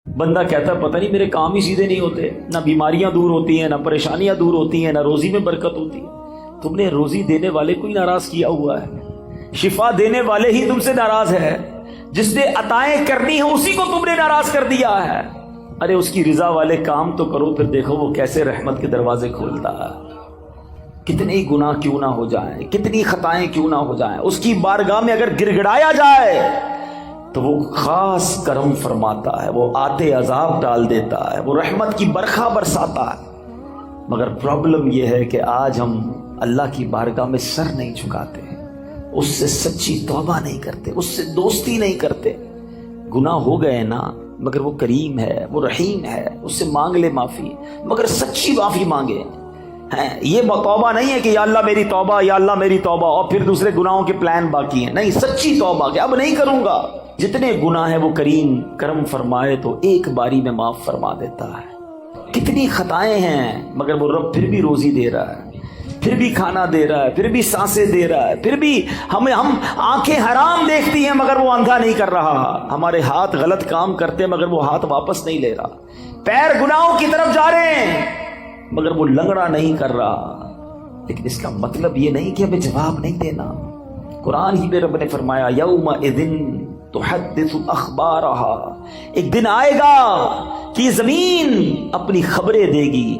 بندہ کہتا ہے پتہ نہیں میرے کام ہی سیدھے نہیں ہوتے، نہ بیماریاں دور ہوتی ہیں، نہ پریشانیاں دور ہوتی ہیں، نہ روزی میں برکت ہوتی ہے۔ تم نے روزی دینے والے کو ہی ناراض کیا ہوا ہے، شفا دینے والے ہی تم سے ناراض ہے، جس نے عطائیں کرنی ہیں اسی کو تم نے ناراض کر دیا ہے۔ ارے اس کی رضا والے کام تو کرو، پھر دیکھو وہ کیسے رحمت کے دروازے کھولتا ہے۔ کتنے ہی گناہ کیوں نہ ہو جائیں، کتنی خطائیں کیوں نہ ہو جائیں، اس کی بارگاہ میں اگر گر گڑایا جائے تو وہ خاص کرم فرماتا ہے، وہ آتے عذاب ڈال دیتا ہے، وہ رحمت کی برکھا برساتا ہے۔ مگر پرابلم یہ ہے کہ آج ہم اللہ کی بارگاہ میں سر نہیں جھکاتے، اس سے سچی توبہ نہیں کرتے، اس سے دوستی نہیں کرتے۔ گناہ ہو گئے نا، مگر وہ کریم ہے، وہ رحیم ہے، اس سے مانگ لے معافی، مگر سچی معافی مانگے۔ یہ توبہ نہیں ہے کہ یا اللہ میری توبہ، یا اللہ میری توبہ، اور پھر دوسرے گناہوں کے پلان باقی ہیں۔ نہیں، سچی توبہ کہ اب نہیں کروں گا۔ جتنے گناہ ہیں وہ کریم کرم فرمائے تو ایک باری میں معاف فرما دیتا ہے۔ کتنی خطائیں ہیں مگر وہ رب پھر بھی روزی دے رہا ہے، پھر بھی کھانا دے رہا ہے، پھر بھی سانسیں دے رہا ہے، پھر بھی ہم آنکھیں حرام دیکھتی ہیں مگر وہ اندھا نہیں کر رہا، ہمارے ہاتھ غلط کام کرتے ہیں مگر وہ ہاتھ واپس نہیں لے رہا، پیر گناہوں کی طرف جا رہے ہیں مگر وہ لنگڑا نہیں کر رہا۔ لیکن اس کا مطلب یہ نہیں کہ ہمیں جواب نہیں دینا۔ قرآن ہی میں رب نے فرمایا یومئذ تحدث اخبارہا، ایک دن آئے گا کہ یہ زمین اپنی خبریں دے گی۔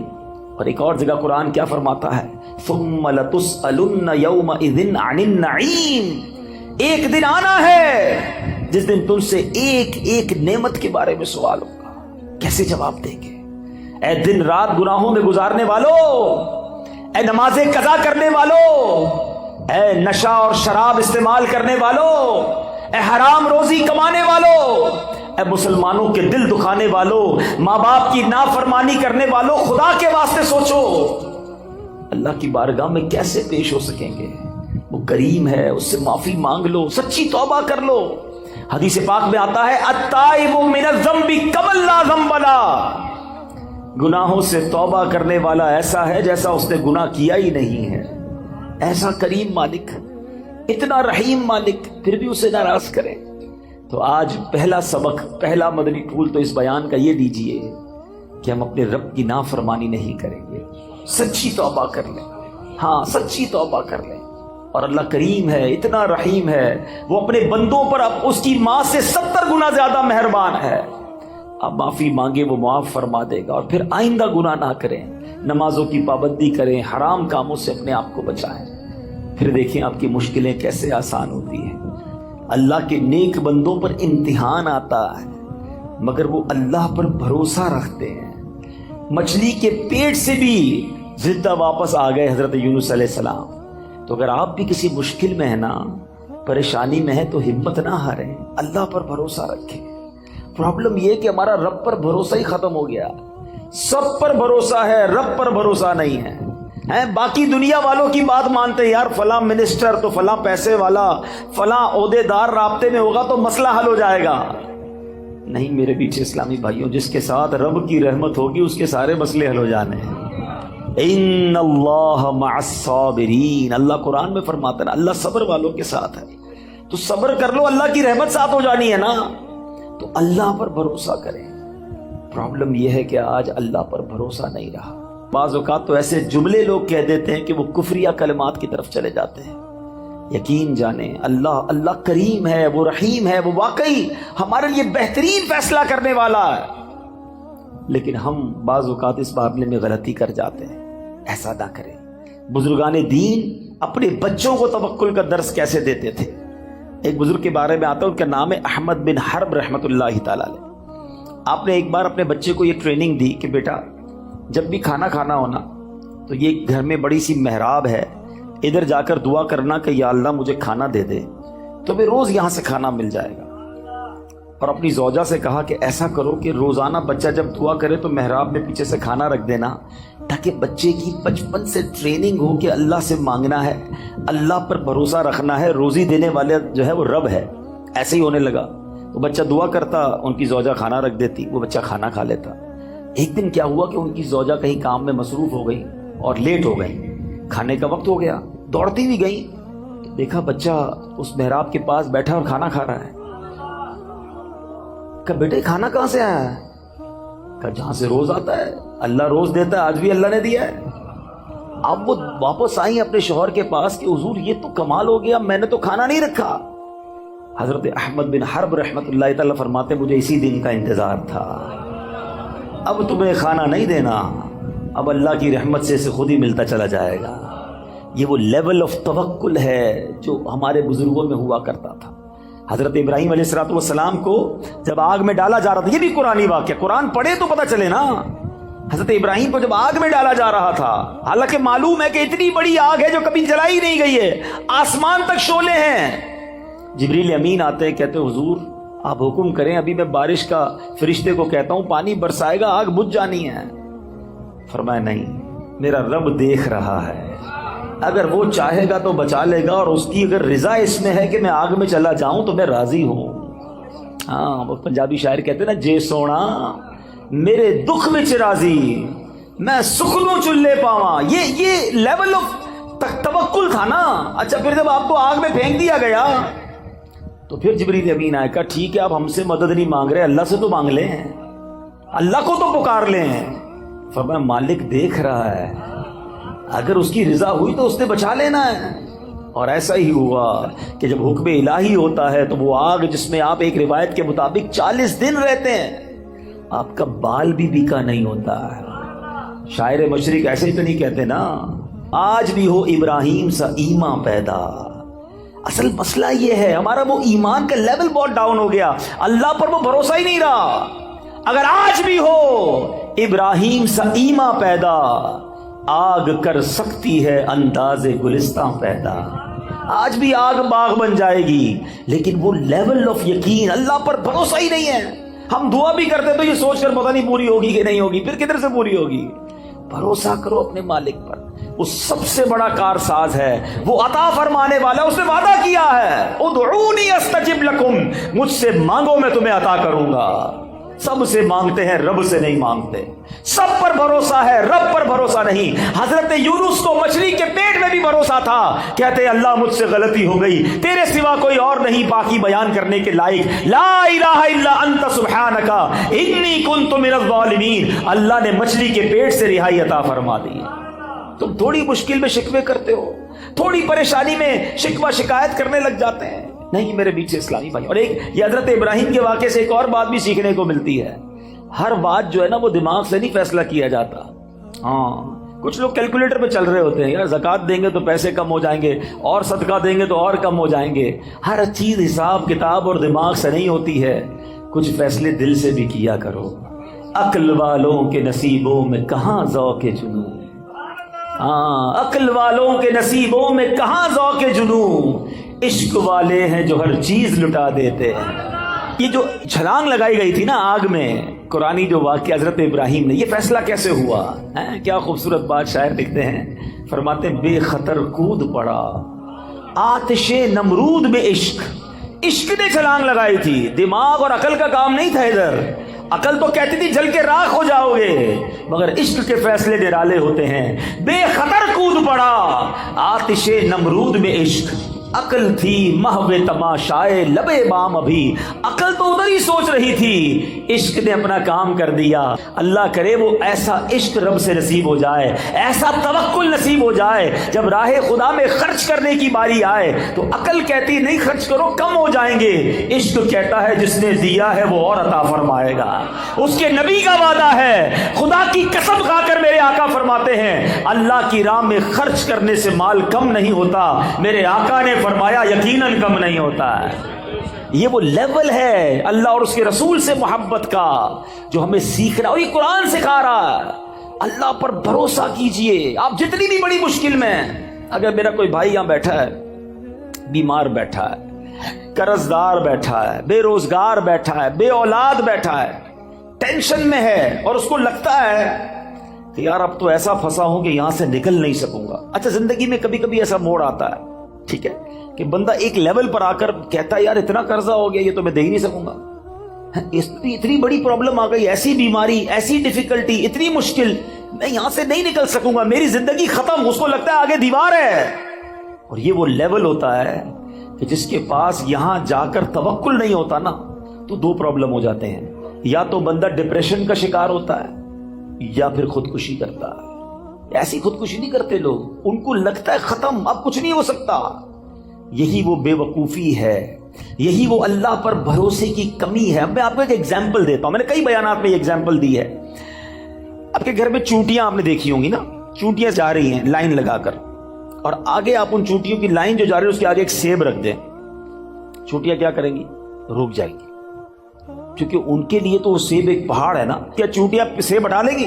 اور ایک اور جگہ قرآن کیا فرماتا ہے، ثم لتسألن یومئذ عن النعیم، ایک دن آنا ہے جس دن تم سے ایک ایک نعمت کے بارے میں سوال ہوگا، کیسے جواب دیں گے؟ اے دن رات گناہوں میں گزارنے والوں، اے نمازیں قضا کرنے والوں، اے نشہ اور شراب استعمال کرنے والوں، اے حرام روزی کمانے والوں، اے مسلمانوں کے دل دکھانے والوں، ماں باپ کی نافرمانی کرنے والوں، خدا کے واسطے سوچو اللہ کی بارگاہ میں کیسے پیش ہو سکیں گے؟ وہ کریم ہے، اس سے معافی مانگ لو، سچی توبہ کر لو۔ حدیث پاک میں آتا ہے التائب من الذنب کمن لا ذنب لہ، گناہوں سے توبہ کرنے والا ایسا ہے جیسا اس نے گناہ کیا ہی نہیں ہے۔ ایسا کریم مالک، اتنا رحیم مالک، پھر بھی اسے ناراض کرے۔ تو آج پہلا سبق، پہلا مدنی پھول تو اس بیان کا یہ دیجئے کہ ہم اپنے رب کی نافرمانی نہیں کریں گے، سچی توبہ کر لیں۔ ہاں، سچی توبہ کر لیں۔ اور اللہ کریم ہے، اتنا رحیم ہے، وہ اپنے بندوں پر اب اس کی ماں سے 70 گنا زیادہ مہربان ہے۔ اب معافی مانگے وہ معاف فرما دے گا، اور پھر آئندہ گناہ نہ کریں، نمازوں کی پابندی کریں، حرام کاموں سے اپنے آپ کو بچائیں، پھر دیکھیں آپ کی مشکلیں کیسے آسان ہوتی ہیں۔ اللہ کے نیک بندوں پر امتحان آتا ہے مگر وہ اللہ پر بھروسہ رکھتے ہیں۔ مچھلی کے پیٹ سے بھی زندہ واپس آ گئے حضرت یونس علیہ السلام۔ تو اگر آپ بھی کسی مشکل میں ہیں نا، پریشانی میں ہے، تو ہمت نہ ہاریں، اللہ پر بھروسہ رکھیں۔ پرابلم یہ کہ ہمارا رب پر بھروسہ ہی ختم ہو گیا۔ سب پر بھروسہ ہے، رب پر بھروسہ نہیں ہے۔ باقی دنیا والوں کی بات مانتے ہیں، یار فلاں منسٹر تو فلاں پیسے والا، فلاں عہدے دار رابطے میں ہوگا تو مسئلہ حل ہو جائے گا۔ نہیں میرے پیچھے اسلامی بھائیوں، جس کے ساتھ رب کی رحمت ہوگی اس کے سارے مسئلے حل ہو جانے ہیں۔ ان اللہ مع الصابرین، اللہ قرآن میں فرماتا ہے اللہ صبر والوں کے ساتھ ہے۔ تو صبر کر لو، اللہ کی رحمت ساتھ ہو جانی ہے نا، تو اللہ پر بھروسہ کریں۔ پرابلم یہ ہے کہ آج اللہ پر بھروسہ نہیں رہا۔ بعض اوقات تو ایسے جملے لوگ کہہ دیتے ہیں کہ وہ کفریہ کلمات کی طرف چلے جاتے ہیں۔ یقین جانیں اللہ کریم ہے، وہ رحیم ہے، وہ واقعی ہمارے لیے بہترین فیصلہ کرنے والا ہے، لیکن ہم بعض اوقات اس معاملے میں غلطی کر جاتے ہیں۔ ایسا نہ کریں۔ بزرگان دین اپنے بچوں کو توکل کا درس کیسے دیتے تھے؟ ایک بزرگ کے بارے میں آتا ہے، ان کا نام ہے احمد بن حرب رحمۃ اللہ تعالی علیہ۔ آپ نے ایک بار اپنے بچے کو یہ ٹریننگ دی کہ بیٹا جب بھی کھانا کھانا ہونا تو یہ گھر میں بڑی سی محراب ہے، ادھر جا کر دعا کرنا کہ یا اللہ مجھے کھانا دے دے، تو میں روز یہاں سے کھانا مل جائے گا۔ اور اپنی زوجہ سے کہا کہ ایسا کرو کہ روزانہ بچہ جب دعا کرے تو محراب میں پیچھے سے کھانا رکھ دینا، تاکہ بچے کی بچپن سے ٹریننگ ہو کہ اللہ سے مانگنا ہے، اللہ پر بھروسہ رکھنا ہے، روزی دینے والے جو ہے وہ رب ہے۔ ایسے ہی ہونے لگا، وہ بچہ دعا کرتا، ان کی زوجہ کھانا رکھ دیتی، وہ بچہ کھانا کھا لیتا۔ ایک دن کیا ہوا کہ ان کی زوجہ کہیں کام میں مصروف ہو گئی اور لیٹ ہو گئی، کھانے کا وقت ہو گیا، دوڑتی بھی گئی، دیکھا بچہ اس محراب کے پاس بیٹھا اور کھانا کھا رہا ہے۔ کہ بیٹے کھانا کہاں سے آیا ہے؟ کہ جہاں سے روز آتا ہے، اللہ روز دیتا ہے، آج بھی اللہ نے دیا ہے۔ اب وہ واپس آئیں اپنے شوہر کے پاس کہ حضور یہ تو کمال ہو گیا، میں نے تو کھانا نہیں رکھا۔ حضرت احمد بن حرب رحمۃ اللہ تعالیٰ فرماتے مجھے اسی دن کا انتظار تھا، اب تمہیں کھانا نہیں دینا، اب اللہ کی رحمت سے اسے خود ہی ملتا چلا جائے گا۔ یہ وہ لیول آف توکل ہے جو ہمارے بزرگوں میں ہوا کرتا تھا۔ حضرت ابراہیم علیہ السلام کو جب آگ میں ڈالا جا رہا تھا، یہ بھی قرآنی واقعہ، قرآن پڑھے تو پتہ چلے نا، حضرت ابراہیم کو جب آگ میں ڈالا جا رہا تھا، حالانکہ معلوم ہے کہ اتنی بڑی آگ ہے جو کبھی جلائی نہیں گئی ہے، آسمان تک شعلے ہیں، جبریل امین آتے ہیں، کہتے حضور آپ حکم کریں، ابھی میں بارش کا فرشتے کو کہتا ہوں پانی برسائے گا، آگ بجھ جانی ہے۔ فرمایا نہیں، میرا رب دیکھ رہا ہے، اگر وہ چاہے گا تو بچا لے گا، اور اس کی اگر رضا اس میں ہے کہ میں آگ میں چلا جاؤں تو میں راضی ہوں۔ ہاں وہ پنجابی شاعر کہتے ہیں نا، جے سونا میرے دکھ وچ راضی، میں سکھ نوں چلے پاواں، یہ لیول آف توکل تھا نا۔ اچھا پھر جب آپ کو آگ میں پھینک دیا گیا تو پھر جبریل امین آئے، کہا ٹھیک ہے آپ ہم سے مدد نہیں مانگ رہے، اللہ سے تو مانگ لیں، اللہ کو تو پکار لیں۔ فرمایا مالک دیکھ رہا ہے، اگر اس کی رضا ہوئی تو اس نے بچا لینا ہے۔ اور ایسا ہی ہوا کہ جب حکم الہی ہوتا ہے تو وہ آگ جس میں آپ ایک روایت کے مطابق 40 دن رہتے ہیں، آپ کا بال بھی بیکا نہیں ہوتا ہے۔ شاعر مشرق ایسے ہی تو نہیں کہتے نا، آج بھی ہو ابراہیم سا ایمان پیدا۔ اصل مسئلہ یہ ہے ہمارا وہ ایمان کا لیول بہت ڈاؤن ہو گیا، اللہ پر وہ بھروسہ ہی نہیں رہا۔ اگر آج بھی ہو ابراہیم سا ایمان پیدا، آگ کر سکتی ہے انداز گلستاں پیدا۔ آج بھی آگ باغ بن جائے گی، لیکن وہ لیول آف یقین، اللہ پر بھروسہ ہی نہیں ہے۔ ہم دعا بھی کرتے تو یہ سوچ کر پتہ نہیں پوری ہوگی کہ نہیں ہوگی، پھر کدھر سے پوری ہوگی؟ بھروسہ کرو اپنے مالک پر، وہ سب سے بڑا کارساز ہے، وہ عطا فرمانے والا، اس نے وعدہ کیا ہے ادعونی استجب لکم، مجھ سے مانگو میں تمہیں عطا کروں گا۔ سب سے مانگتے ہیں، رب سے نہیں مانگتے۔ سب پر بھروسہ ہے، رب پر بھروسہ نہیں۔ حضرت یونس کو مچھلی کے پیٹ میں بھی بھروسہ تھا، کہتے اللہ مجھ سے غلطی ہو گئی، تیرے سوا کوئی اور نہیں پاکی بیان کرنے کے لائق، لا الہ الا انت سبحانک انی کنت من الظالمین۔ اللہ نے مچھلی کے پیٹ سے رہائی عطا فرما دی۔ تم تھوڑی مشکل میں شکوے کرتے ہو، تھوڑی پریشانی میں شکوہ شکایت کرنے لگ جاتے ہیں۔ نہیں میرے بیچ سے اسلامی بھائی، اور ایک یہ حضرت ابراہیم کے واقعے سے ایک اور بات بھی سیکھنے کو ملتی ہے، ہر بات جو ہے نا وہ دماغ سے نہیں فیصلہ کیا جاتا۔ ہاں کچھ لوگ کیلکولیٹر پہ چل رہے ہوتے ہیں، یار زکوٰۃ دیں گے تو پیسے کم ہو جائیں گے، اور صدقہ دیں گے تو اور کم ہو جائیں گے۔ ہر چیز حساب کتاب اور دماغ سے نہیں ہوتی ہے، کچھ فیصلے دل سے بھی کیا کرو۔ عقل والوں کے نصیبوں میں کہاں ذوق جنون، ہاں عقل والوں کے نصیبوں میں کہاں ذوق جنون، عشق والے ہیں جو ہر چیز لٹا دیتے ہیں۔ یہ جو چھلانگ لگائی گئی تھی نا آگ میں، قرآنی جو واقعہ حضرت ابراہیم نے، یہ فیصلہ کیسے ہوا ہے؟ کیا خوبصورت بات شاعر لکھتے ہیں، فرماتے بے خطر کود پڑا آتش نمرود میں عشق نے چھلانگ لگائی تھی، دماغ اور عقل کا کام نہیں تھا ادھر۔ عقل تو کہتی تھی جل کے راکھ ہو جاؤ گے، مگر عشق کے فیصلے نرالے ہوتے ہیں۔ بے خطر کود پڑا آتش نمرود میں عشق، عقل تھی محو تماشائے لبے بام، ابھی عقل تو ادھر ہی سوچ رہی تھی، عشق نے اپنا کام کر دیا۔ اللہ کرے وہ ایسا عشق رب سے نصیب ہو جائے، ایسا توکل نصیب ہو جائے، جب راہ خدا میں خرچ کرنے کی باری آئے تو عقل کہتی نہیں خرچ کرو کم ہو جائیں گے، عشق کہتا ہے جس نے دیا ہے وہ اور عطا فرمائے گا۔ اس کے نبی کا وعدہ ہے، خدا کی قسم کھا کر میرے آقا فرماتے ہیں اللہ کی راہ میں خرچ کرنے سے مال کم نہیں ہوتا، میرے آقا نے فرمایا یقیناً کم نہیں ہوتا ہے۔ یہ وہ لیول ہے اللہ اور اس کے رسول سے محبت کا جو ہمیں سیکھنا، اور یہ قرآن سکھا رہا ہے۔ اللہ پر بھروسہ کیجئے، آپ جتنی بھی بڑی مشکل میں، اگر میرا کوئی بھائی یہاں بیٹھا ہے، بیمار بیٹھا ہے، قرض دار بیٹھا ہے، بے روزگار بیٹھا ہے، بے اولاد بیٹھا ہے، ٹینشن میں ہے، اور اس کو لگتا ہے کہ یار اب تو ایسا پھنسا ہوں کہ یہاں سے نکل نہیں سکوں گا۔ اچھا زندگی میں کبھی کبھی ایسا موڑ آتا ہے، ٹھیک ہے، کہ بندہ ایک لیول پر آ کر کہتا ہے یار اتنا قرضہ ہو گیا، یہ تو میں دے ہی نہیں سکوں گا، اتنی بڑی پرابلم آ گئی، ایسی بیماری، ایسی ڈیفیکلٹی، اتنی مشکل، میں یہاں سے نہیں نکل سکوں گا، میری زندگی ختم۔ اس کو لگتا ہے آگے دیوار ہے، اور یہ وہ لیول ہوتا ہے کہ جس کے پاس یہاں جا کر توکل نہیں ہوتا نا، تو دو پرابلم ہو جاتے ہیں۔ یا تو بندہ ڈپریشن کا شکار ہوتا ہے یا پھر خودکشی کرتا ہے۔ ایسی خودکشی نہیں کرتے لوگ، ان کو لگتا ہے ختم، اب کچھ نہیں ہو سکتا۔ یہی وہ بے وقوفی ہے، یہی وہ اللہ پر بھروسے کی کمی ہے۔ میں آپ کو ایک ایگزامپل دیتا ہوں، میں نے کئی بیانات میں یہ ایگزامپل دی ہے۔ آپ کے گھر میں چونٹیاں آپ نے دیکھی ہوں گی نا، چونٹیاں جا رہی ہیں لائن لگا کر، اور آگے آپ ان چونٹیوں کی لائن جو جا رہی ہے اس کے آگے ایک سیب رکھ دیں، چونٹیاں کیا کریں گی؟ رک جائیں گی، کیونکہ ان کے لیے تو وہ سیب ایک پہاڑ ہے نا۔ کیا چونٹیاں سیب ہٹا لیں گی؟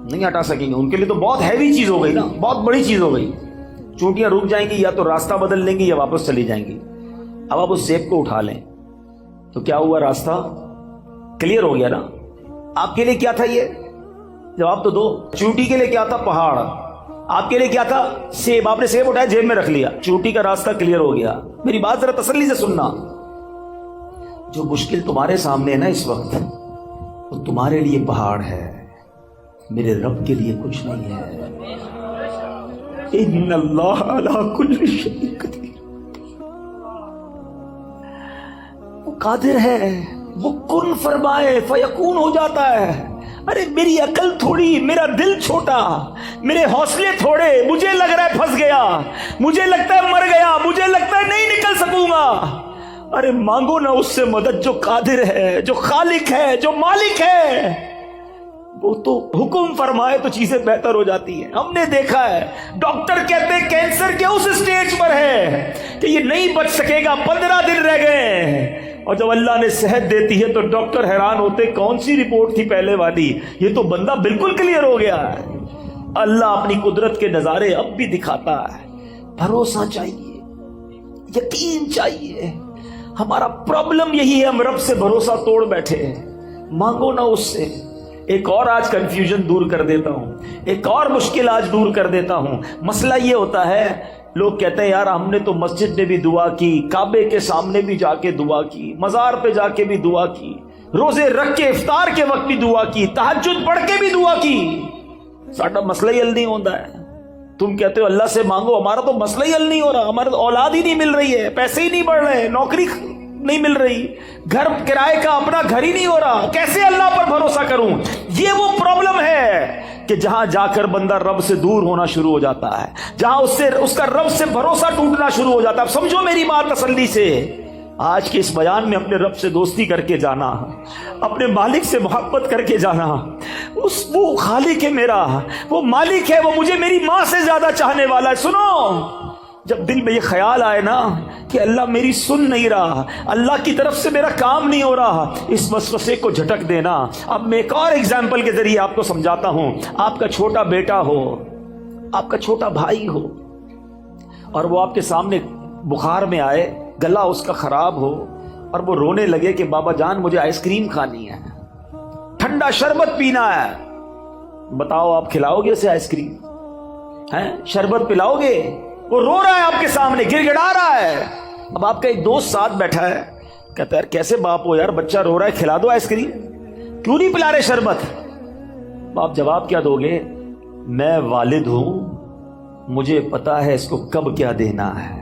نہیں ہٹا سکیں گے، ان کے لیے تو بہت ہیوی چیز ہو گئی نا، بہت بڑی چیز ہو گئی۔ چونٹیاں رک جائیں گی، یا تو راستہ بدل لیں گی یا واپس چلی جائیں گی۔ اب آپ اس سیب کو اٹھا لیں تو کیا ہوا؟ راستہ کلیئر ہو گیا نا۔ آپ کے لیے کیا تھا؟ یہ جواب تو دو۔ چونٹی کے لیے کیا تھا؟ پہاڑ۔ آپ کے لیے کیا تھا؟ سیب۔ آپ نے سیب اٹھایا، جیب میں رکھ لیا، چونٹی کا راستہ کلیئر ہو گیا۔ میری بات ذرا تسلی سے سننا، جو مشکل تمہارے سامنے ہے نا اس وقت، وہ تمہارے لیے پہاڑ ہے، میرے رب کے لیے کچھ نہیں ہے۔ ان اللہ علی کل شیء قدیر، وہ قادر ہے، وہ کن فرمائے فیکون ہو جاتا ہے۔ ارے میری عقل تھوڑی، میرا دل چھوٹا، میرے حوصلے تھوڑے، مجھے لگ رہا ہے پھنس گیا، مجھے لگتا ہے مر گیا، مجھے لگتا ہے نہیں نکل سکوں گا۔ ارے مانگو نا اس سے مدد جو قادر ہے، جو خالق ہے، جو مالک ہے۔ وہ تو حکم فرمائے تو چیزیں بہتر ہو جاتی ہیں۔ ہم نے دیکھا ہے ڈاکٹر کہتے ہیں کینسر کے اس سٹیج پر ہے کہ یہ نہیں بچ سکے گا، 15 دن رہ گئے، اور جب اللہ نے صحت دیتی ہے تو ڈاکٹر حیران ہوتے کون سی رپورٹ تھی پہلے والی، یہ تو بندہ بالکل کلیئر ہو گیا ہے۔ اللہ اپنی قدرت کے نظارے اب بھی دکھاتا ہے۔ بھروسہ چاہیے، یقین چاہیے۔ ہمارا پرابلم یہی ہے، ہم رب سے بھروسہ توڑ بیٹھے ہیں۔ مانگو نا اس سے۔ ایک اور آج کنفیوژن دور کر دیتا ہوں، ایک اور مشکل آج دور کر دیتا ہوں۔ مسئلہ یہ ہوتا ہے، لوگ کہتے ہیں یار ہم نے تو مسجد میں بھی دعا کی، کعبے کے سامنے بھی جا کے دعا کی، مزار پہ جا کے بھی دعا کی، روزے رکھ کے افطار کے وقت بھی دعا کی، تہجد پڑھ کے بھی دعا کی، ساڈا مسئلہ ہی حل نہیں ہوتا ہے۔ تم کہتے ہو اللہ سے مانگو، ہمارا تو مسئلہ ہی حل نہیں ہو رہا، ہمارا تو اولاد ہی نہیں مل رہی ہے، پیسے ہی نہیں بڑھ رہے، نوکری نہیں مل رہی، گھر کرائے کا اپنا گھر ہی نہیں ہو رہا، کیسے اللہ پر بھروسہ کروں؟ یہ وہ پرابلم ہے کہ جہاں جا کر بندہ رب سے دور ہونا شروع ہو جاتا ہے، جہاں اس کا رب سے بھروسہ ٹوٹنا شروع ہو جاتا ہے۔ اب سمجھو میری بات تسلی سے، آج کے اس بیان میں اپنے رب سے دوستی کر کے جانا، اپنے مالک سے محبت کر کے جانا۔ وہ خالق ہے میرا، وہ مالک ہے، وہ مجھے میری ماں سے زیادہ چاہنے والا ہے۔ سنو، جب دل میں یہ خیال آئے نا کہ اللہ میری سن نہیں رہا، اللہ کی طرف سے میرا کام نہیں ہو رہا، اس وسوسے کو جھٹک دینا۔ اب میں ایک اور ایگزامپل کے ذریعے آپ کو سمجھاتا ہوں۔ آپ کا چھوٹا بیٹا ہو، آپ کا چھوٹا بھائی ہو، اور وہ آپ کے سامنے بخار میں آئے، گلا اس کا خراب ہو، اور وہ رونے لگے کہ بابا جان مجھے آئس کریم کھانی ہے، ٹھنڈا شربت پینا ہے۔ بتاؤ آپ کھلاؤ گے اسے آئس کریم؟ شربت پلاؤ گے؟ وہ رو رہا ہے آپ کے سامنے، گر گڑا رہا ہے۔ اب آپ کا ایک دوست ساتھ بیٹھا ہے، کہتا ہے کیسے باپ ہو یار، بچہ رو رہا ہے، کھلا دو آئس کریم، کیوں نہیں پلا رہے شربت؟ آپ جواب کیا دو گے؟ میں والد ہوں، مجھے پتا ہے اس کو کب کیا دینا ہے،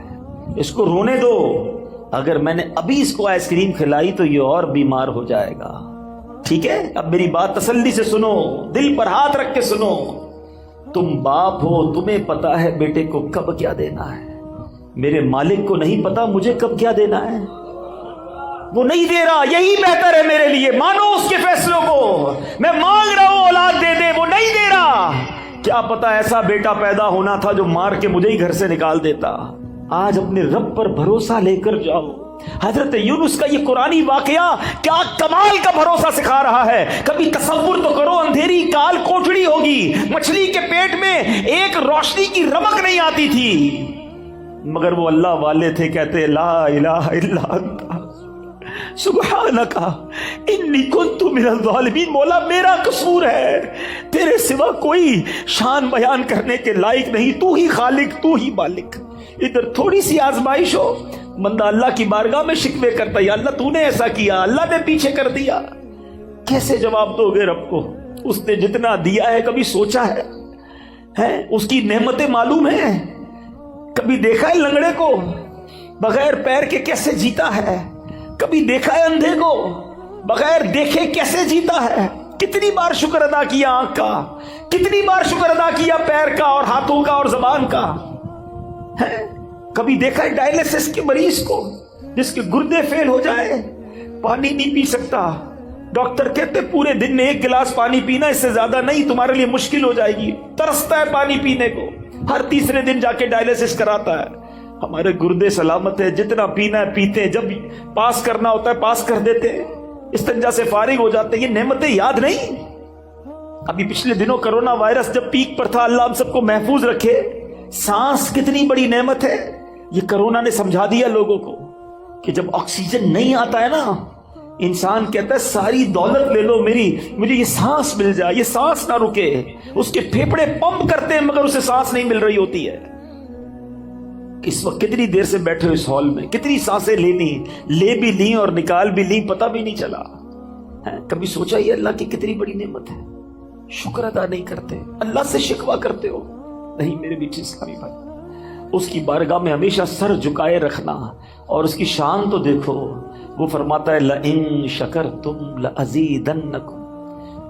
اس کو رونے دو، اگر میں نے ابھی اس کو آئس کریم کھلائی تو یہ اور بیمار ہو جائے گا۔ ٹھیک ہے؟ اب میری بات تسلی سے سنو، دل پر ہاتھ رکھ کے سنو۔ تم باپ ہو، تمہیں پتا ہے بیٹے کو کب کیا دینا ہے، میرے مالک کو نہیں پتا مجھے کب کیا دینا ہے؟ وہ نہیں دے رہا، یہی بہتر ہے میرے لیے، مانو اس کے فیصلوں کو۔ میں مانگ رہا ہوں اولاد دے دے، وہ نہیں دے رہا۔ کیا پتا ایسا بیٹا پیدا ہونا تھا جو مار کے مجھے ہی گھر سے نکال دیتا۔ آج اپنے رب پر بھروسہ لے کر جاؤ۔ حضرت یونس کا یہ قرآنی واقعہ کیا کمال کا بھروسہ سکھا رہا ہے۔ کبھی تصور تو کرو، اندھیری کال کوٹڑی ہوگی، مچھلی کے پیٹ میں ایک روشنی کی رمق نہیں آتی تھی، مگر وہ اللہ والے تھے، کہتے لا الہ الا انت سبحانک انی کنت من الظالمین۔ مولا میرا قصور ہے، تیرے سوا کوئی شان بیان کرنے کے لائق نہیں، تو ہی خالق، تو ہی مالک۔ ادھر تھوڑی سی آزمائش ہو، بندہ اللہ کی بارگاہ میں شکوے کرتا ہے، یا اللہ تو نے ایسا کیا، اللہ نے پیچھے کر دیا۔ کیسے جواب دو گے رب کو؟ اس نے جتنا دیا ہے کبھی سوچا ہے؟ اس کی نعمتیں معلوم ہیں؟ کبھی دیکھا ہے لنگڑے کو بغیر پیر کے کیسے جیتا ہے؟ کبھی دیکھا ہے اندھے کو؟ بغیر دیکھے کیسے جیتا ہے. کتنی بار شکر ادا کیا آنکھ کا, کتنی بار شکر ادا کیا پیر کا اور ہاتھوں کا اور زبان کا. کبھی دیکھا ہے ڈائلسس کے مریض کو جس کے گردے فیل ہو جائے, پانی نہیں پی سکتا, ڈاکٹر کہتے پورے دن میں 1 گلاس پانی پینا, اس سے زیادہ نہیں, تمہارے لیے مشکل ہو جائے گی. ترستا ہے پانی پینے کو, ہر تیسرے دن جا کے ڈائلسس کراتا ہے. ہمارے گردے سلامت ہے, جتنا پینا ہے پیتے ہیں, جب پاس کرنا ہوتا ہے پاس کر دیتے ہیں, استنجا سے فارغ ہو جاتے ہیں. یہ نعمتیں یاد نہیں؟ ابھی پچھلے دنوں کرونا وائرس جب پیک پر تھا, اللہ ہم سب کو محفوظ رکھے. سانس کتنی بڑی نعمت ہے, یہ کرونا نے سمجھا دیا لوگوں کو کہ جب آکسیجن نہیں آتا ہے نا, انسان کہتا ہے ساری دولت لے لو میری, مجھے یہ سانس مل جائے, یہ سانس نہ رکے. اس کے پھیپھڑے پمپ کرتے ہیں مگر اسے سانس نہیں مل رہی ہوتی ہے. اس وقت کتنی دیر سے بیٹھے ہو اس ہال میں, کتنی سانسیں لینی, لے بھی لی اور نکال بھی لی, پتہ بھی نہیں چلا. کبھی سوچا یہ اللہ کی کتنی بڑی نعمت ہے, شکر ادا نہیں کرتے, اللہ سے شکوہ کرتے ہو. نہیں میرے بیٹے اسلامی بھائی, اس کی بارگاہ میں ہمیشہ سر جھکائے رکھنا, اور اس کی شان تو دیکھو. وہ فرماتا ہے لئن شکرتم لازیدنکم,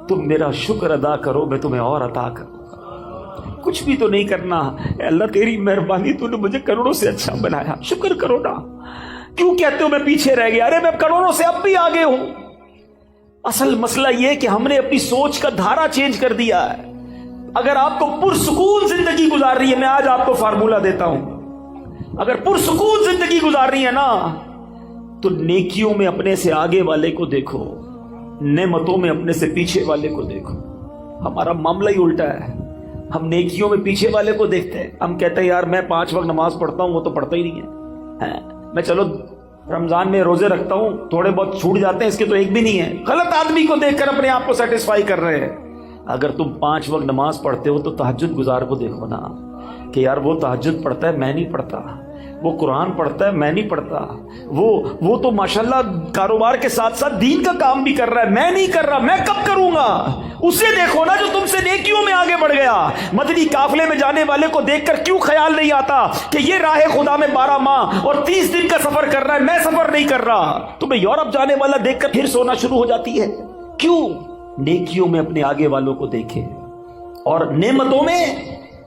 تم میرا شکر ادا کرو میں تمہیں اور عطا کروں. کچھ بھی تو نہیں کرنا, اے اللہ تیری مہربانی, تو نے مجھے کروڑوں سے اچھا بنایا, شکر کرو نا. کیوں کہتے ہو میں پیچھے رہ گیا؟ ارے میں کروڑوں سے اب بھی آگے ہوں. اصل مسئلہ یہ کہ ہم نے اپنی سوچ کا دھارا چینج کر دیا ہے. اگر آپ کو پرسکون زندگی گزار رہی ہے, میں آج آپ کو فارمولہ دیتا ہوں, اگر پرسکون زندگی گزار رہی ہے نا, تو نیکیوں میں اپنے سے آگے والے کو دیکھو, نعمتوں میں اپنے سے پیچھے والے کو دیکھو. ہمارا معاملہ ہی الٹا ہے, ہم نیکیوں میں پیچھے والے کو دیکھتے ہیں. ہم کہتے ہیں یار میں 5 وقت نماز پڑھتا ہوں, وہ تو پڑھتا ہی نہیں ہے. میں چلو رمضان میں روزے رکھتا ہوں, تھوڑے بہت چھوٹ جاتے ہیں, اس کے تو ایک بھی نہیں ہے. غلط آدمی کو دیکھ کر اپنے آپ کو سیٹسفائی کر رہے ہیں. اگر تم 5 وقت نماز پڑھتے ہو تو تہجد گزار کو دیکھو نا, کہ یار وہ تہجد پڑھتا ہے میں نہیں پڑھتا, وہ قرآن پڑھتا ہے میں نہیں پڑھتا, وہ تو ماشاءاللہ کاروبار کے ساتھ ساتھ دین کا کام بھی کر رہا ہے, میں نہیں کر رہا, میں کب کروں گا؟ اسے دیکھو نا جو تم سے نیکیوں میں آگے بڑھ گیا. مدنی قافلے میں جانے والے کو دیکھ کر کیوں خیال نہیں آتا کہ یہ راہ خدا میں 12 ماہ اور 30 دن کا سفر کر رہا ہے, میں سفر نہیں کر رہا. تمہیں یورپ جانے والا دیکھ کر پھر سونا شروع ہو جاتی ہے. کیوں؟ نیکیوں میں اپنے آگے والوں کو دیکھے, اور نعمتوں میں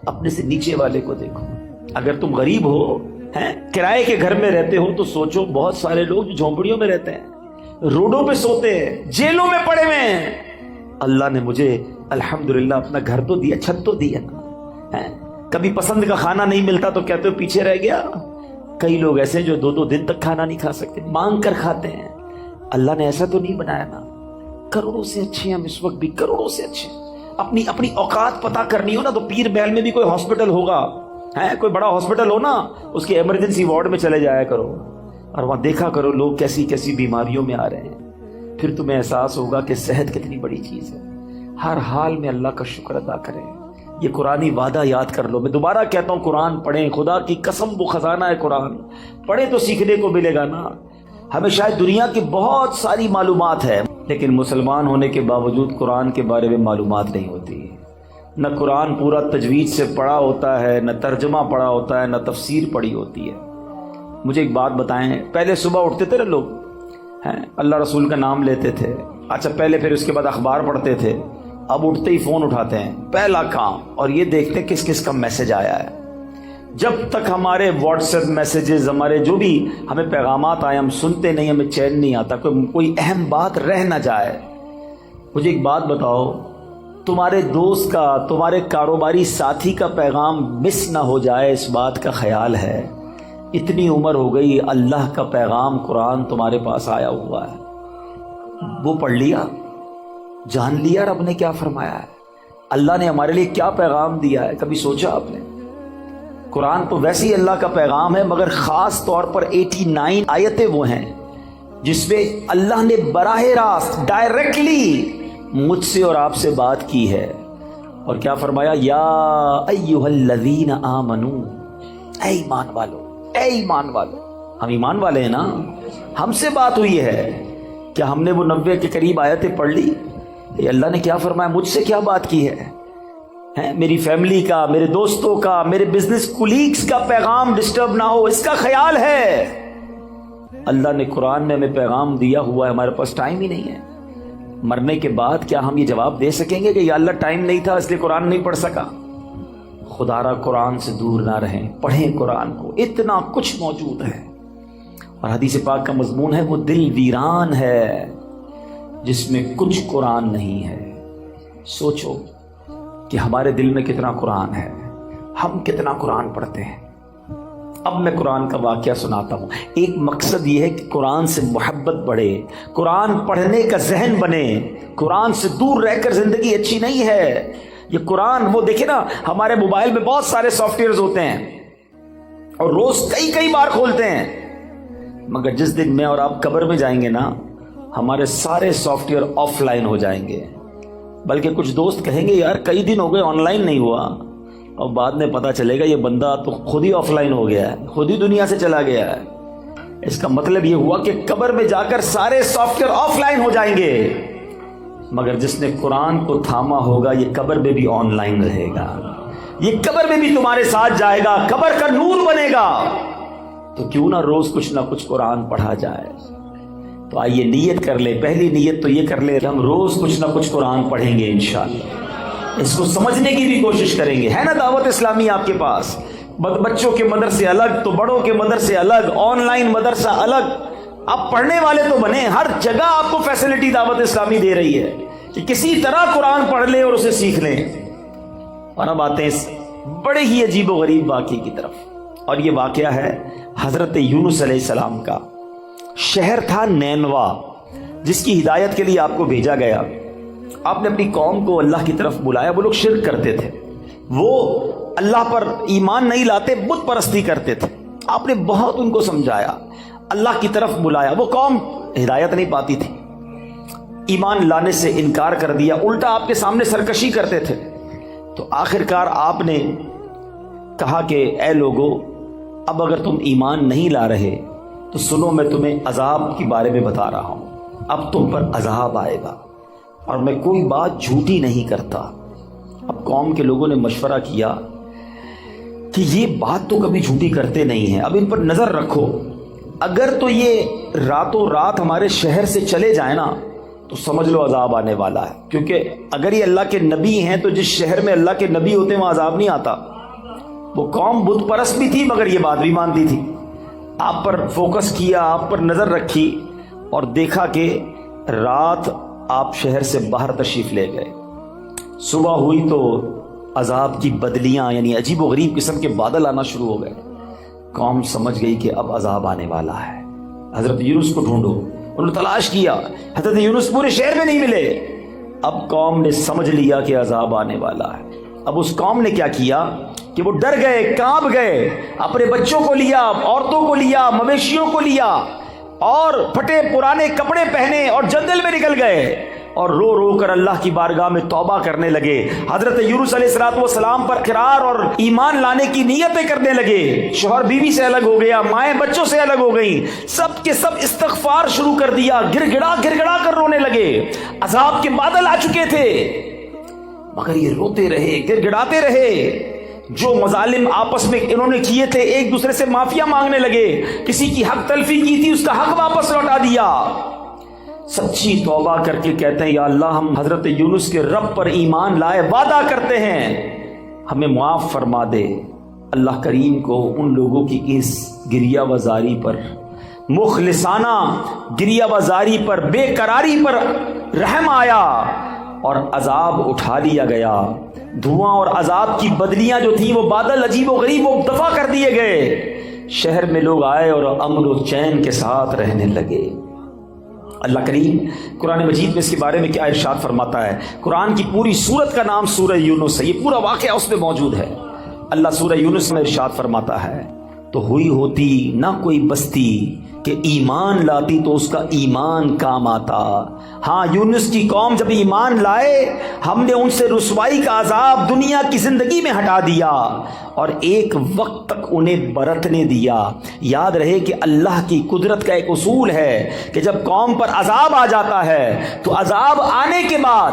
اپنے سے نیچے والے کو دیکھو. اگر تم غریب ہو, کرائے کے گھر میں رہتے ہو, تو سوچو بہت سارے لوگ جو جھونپڑیوں میں رہتے ہیں, روڈوں پہ سوتے ہیں, جیلوں میں پڑے ہوئے ہیں. اللہ نے مجھے الحمدللہ اپنا گھر تو دیا, چھت تو دی ہے نا. کبھی پسند کا کھانا نہیں ملتا تو کہتے ہو پیچھے رہ گیا. کئی لوگ ایسے جو 2 دن تک کھانا نہیں کھا سکتے, مانگ کر کھاتے ہیں. اللہ نے ایسا تو نہیں بنایا نا. کروڑوں سے اچھے ہم اس وقت بھی, کروڑوں سے اچھے. اپنی اوقات پتہ کرنی ہو نا, تو پیر محل میں بھی کوئی ہاسپٹل ہوگا, کوئی بڑا ہاسپٹل ہو نا, اس کے ایمرجنسی وارڈ میں چلے جایا کرو, اور وہاں دیکھا کرو لوگ کیسی کیسی بیماریوں میں آ رہے ہیں. پھر تمہیں احساس ہوگا کہ صحت کتنی بڑی چیز ہے. ہر حال میں اللہ کا شکر ادا کریں. یہ قرآنی وعدہ یاد کر لو. میں دوبارہ کہتا ہوں قرآن پڑھیں, خدا کی قسم وہ خزانہ ہے قرآن, پڑھیں تو سیکھنے کو ملے گا نا. ہمیں شاید دنیا کی بہت ساری معلومات ہے, لیکن مسلمان ہونے کے باوجود قرآن کے بارے میں معلومات نہیں ہوتی. نہ قرآن پورا تجوید سے پڑھا ہوتا ہے, نہ ترجمہ پڑھا ہوتا ہے, نہ تفسیر پڑھی ہوتی ہے. مجھے ایک بات بتائیں, پہلے صبح اٹھتے تھے نا لوگ, اللہ رسول کا نام لیتے تھے, اچھا پہلے پھر اس کے بعد اخبار پڑھتے تھے. اب اٹھتے ہی فون اٹھاتے ہیں, پہلا کام, اور یہ دیکھتے ہیں کس کس کا میسج آیا ہے. جب تک ہمارے واٹس ایپ میسیجز, ہمارے جو بھی ہمیں پیغامات آئے, ہم سنتے نہیں, ہمیں چین نہیں آتا, کوئی اہم بات رہ نہ جائے. مجھے ایک بات بتاؤ, تمہارے دوست کا, تمہارے کاروباری ساتھی کا پیغام مس نہ ہو جائے, اس بات کا خیال ہے؟ اتنی عمر ہو گئی, اللہ کا پیغام قرآن تمہارے پاس آیا ہوا ہے, وہ پڑھ لیا, جان لیا رب نے کیا فرمایا ہے, اللہ نے ہمارے لیے کیا پیغام دیا ہے؟ کبھی سوچا آپ نے؟ قرآن تو ویسے ہی اللہ کا پیغام ہے, مگر خاص طور پر 89 آیتیں وہ ہیں جس میں اللہ نے براہ راست ڈائریکٹلی مجھ سے اور آپ سے بات کی ہے. اور کیا فرمایا؟ یا ایھا الذین آمنو, اے ایمان والو, اے ایمان والو. ہم ایمان والے ہیں نا, ہم سے بات ہوئی ہے. کیا ہم نے وہ 90 کے قریب آیتیں پڑھ لی؟ یہ اللہ نے کیا فرمایا, مجھ سے کیا بات کی ہے؟ میری فیملی کا, میرے دوستوں کا, میرے بزنس کولیگز کا پیغام ڈسٹرب نہ ہو, اس کا خیال ہے. اللہ نے قرآن میں ہمیں پیغام دیا ہوا ہے, ہمارے پاس ٹائم ہی نہیں ہے. مرنے کے بعد کیا ہم یہ جواب دے سکیں گے کہ یا اللہ ٹائم نہیں تھا اس لیے قرآن نہیں پڑھ سکا؟ خدا را قرآن سے دور نہ رہیں, پڑھیں قرآن کو, اتنا کچھ موجود ہے. اور حدیث پاک کا مضمون ہے وہ دل ویران ہے جس میں کچھ قرآن نہیں ہے. سوچو کہ ہمارے دل میں کتنا قرآن ہے, ہم کتنا قرآن پڑھتے ہیں. اب میں قرآن کا واقعہ سناتا ہوں. ایک مقصد یہ ہے کہ قرآن سے محبت بڑھے, قرآن پڑھنے کا ذہن بنے. قرآن سے دور رہ کر زندگی اچھی نہیں ہے. یہ قرآن, وہ دیکھیں نا ہمارے موبائل میں بہت سارے سافٹ ویئرز ہوتے ہیں اور روز کئی بار کھولتے ہیں, مگر جس دن میں اور آپ قبر میں جائیں گے نا ہمارے سارے سافٹ ویئر آف لائن ہو جائیں گے. بلکہ کچھ دوست کہیں گے یار کئی دن ہو گئے آن لائن نہیں ہوا, اور بعد میں پتہ چلے گا یہ بندہ تو خود ہی آف لائن ہو گیا ہے, خود ہی دنیا سے چلا گیا ہے. اس کا مطلب یہ ہوا کہ قبر میں جا کر سارے سافٹ ویئر آف لائن ہو جائیں گے, مگر جس نے قرآن کو تھاما ہوگا یہ قبر میں بھی آن لائن رہے گا, یہ قبر میں بھی تمہارے ساتھ جائے گا, قبر کا نور بنے گا. تو کیوں نہ روز کچھ نہ کچھ قرآن پڑھا جائے. تو آئیے نیت کر لیں, پہلی نیت تو یہ کر لیں کہ ہم روز کچھ نہ کچھ قرآن پڑھیں گے انشاءاللہ. اس کو سمجھنے کی بھی کوشش کریں گے. ہے نا دعوت اسلامی آپ کے پاس, بچوں کے مدرسے الگ تو بڑوں کے مدرسے الگ, آن لائن مدرسہ الگ. آپ پڑھنے والے تو بنے, ہر جگہ آپ کو فیسلٹی دعوت اسلامی دے رہی ہے کہ کسی طرح قرآن پڑھ لیں اور اسے سیکھ لیں. اور اب آتے ہیں اس بڑے ہی عجیب و غریب واقعے کی طرف, اور یہ واقعہ ہے حضرت یونس علیہ السلام کا. شہر تھا نینوا جس کی ہدایت کے لیے آپ کو بھیجا گیا. آپ نے اپنی قوم کو اللہ کی طرف بلایا. وہ لوگ شرک کرتے تھے, وہ اللہ پر ایمان نہیں لاتے, بت پرستی کرتے تھے. آپ نے بہت ان کو سمجھایا, اللہ کی طرف بلایا. وہ قوم ہدایت نہیں پاتی تھی, ایمان لانے سے انکار کر دیا, الٹا آپ کے سامنے سرکشی کرتے تھے. تو آخرکار آپ نے کہا کہ اے لوگو, اب اگر تم ایمان نہیں لا رہے تو سنو میں تمہیں عذاب کے بارے میں بتا رہا ہوں. اب تم پر عذاب آئے گا اور میں کوئی بات جھوٹی نہیں کرتا. اب قوم کے لوگوں نے مشورہ کیا کہ یہ بات تو کبھی جھوٹی کرتے نہیں ہیں, اب ان پر نظر رکھو. اگر تو یہ راتوں رات ہمارے شہر سے چلے جائیں نا تو سمجھ لو عذاب آنے والا ہے. کیونکہ اگر یہ اللہ کے نبی ہیں تو جس شہر میں اللہ کے نبی ہوتے ہیں وہاں عذاب نہیں آتا. وہ قوم بت پرست بھی تھی مگر یہ بات بھی مانتی تھی. آپ پر فوکس کیا, آپ پر نظر رکھی, اور دیکھا کہ رات آپ شہر سے باہر تشریف لے گئے. صبح ہوئی تو عذاب کی بدلیاں یعنی عجیب و غریب قسم کے بادل آنا شروع ہو گئے. قوم سمجھ گئی کہ اب عذاب آنے والا ہے. حضرت یونس کو ڈھونڈو. انہوں نے تلاش کیا, حضرت یونس پورے شہر میں نہیں ملے. اب قوم نے سمجھ لیا کہ عذاب آنے والا ہے. اب اس قوم نے کیا کیا کہ وہ ڈر گئے, کانپ گئے, اپنے بچوں کو لیا, عورتوں کو لیا, مویشیوں کو لیا, اور پھٹے پرانے کپڑے پہنے اور جنگل میں نکل گئے, اور رو رو کر اللہ کی بارگاہ میں توبہ کرنے لگے. حضرت یونس علیہ السلام پر اقرار اور ایمان لانے کی نیتیں کرنے لگے. شوہر بیوی سے الگ ہو گیا, مائیں بچوں سے الگ ہو گئیں, سب کے سب استغفار شروع کر دیا, گر گڑا کر رونے لگے. عذاب کے بادل آ چکے تھے مگر یہ روتے رہے, گر گڑاتے رہے. جو مظالم آپس میں انہوں نے کیے تھے, ایک دوسرے سے معافیا مانگنے لگے. کسی کی حق تلفی کی تھی اس کا حق واپس لوٹا دیا. سچی توبہ کر کے کہتے ہیں یا اللہ ہم حضرت یونس کے رب پر ایمان لائے, وعدہ کرتے ہیں ہمیں معاف فرما دے. اللہ کریم کو ان لوگوں کی اس گریہ وزاری پر, مخلصانہ گریہ وزاری پر, بے قراری پر رحم آیا اور عذاب اٹھا لیا گیا. دھواں اور عذاب کی بدلیاں جو تھیں, وہ بادل عجیب و غریب وہ دفع کر دیے گئے. شہر میں لوگ آئے اور امن و چین کے ساتھ رہنے لگے. اللہ کریم قرآن مجید میں اس کے بارے میں کیا ارشاد فرماتا ہے. قرآن کی پوری سورت کا نام سورہ یونس ہے, یہ پورا واقعہ اس میں موجود ہے. اللہ سورہ یونس میں ارشاد فرماتا ہے تو ہوئی ہوتی نہ کوئی بستی کہ ایمان لاتی تو اس کا ایمان کام آتا. ہاں یونس کی قوم جب ایمان لائے ہم نے ان سے رسوائی کا عذاب دنیا کی زندگی میں ہٹا دیا اور ایک وقت تک انہیں برتنے دیا. یاد رہے کہ اللہ کی قدرت کا ایک اصول ہے کہ جب قوم پر عذاب آ جاتا ہے تو عذاب آنے کے بعد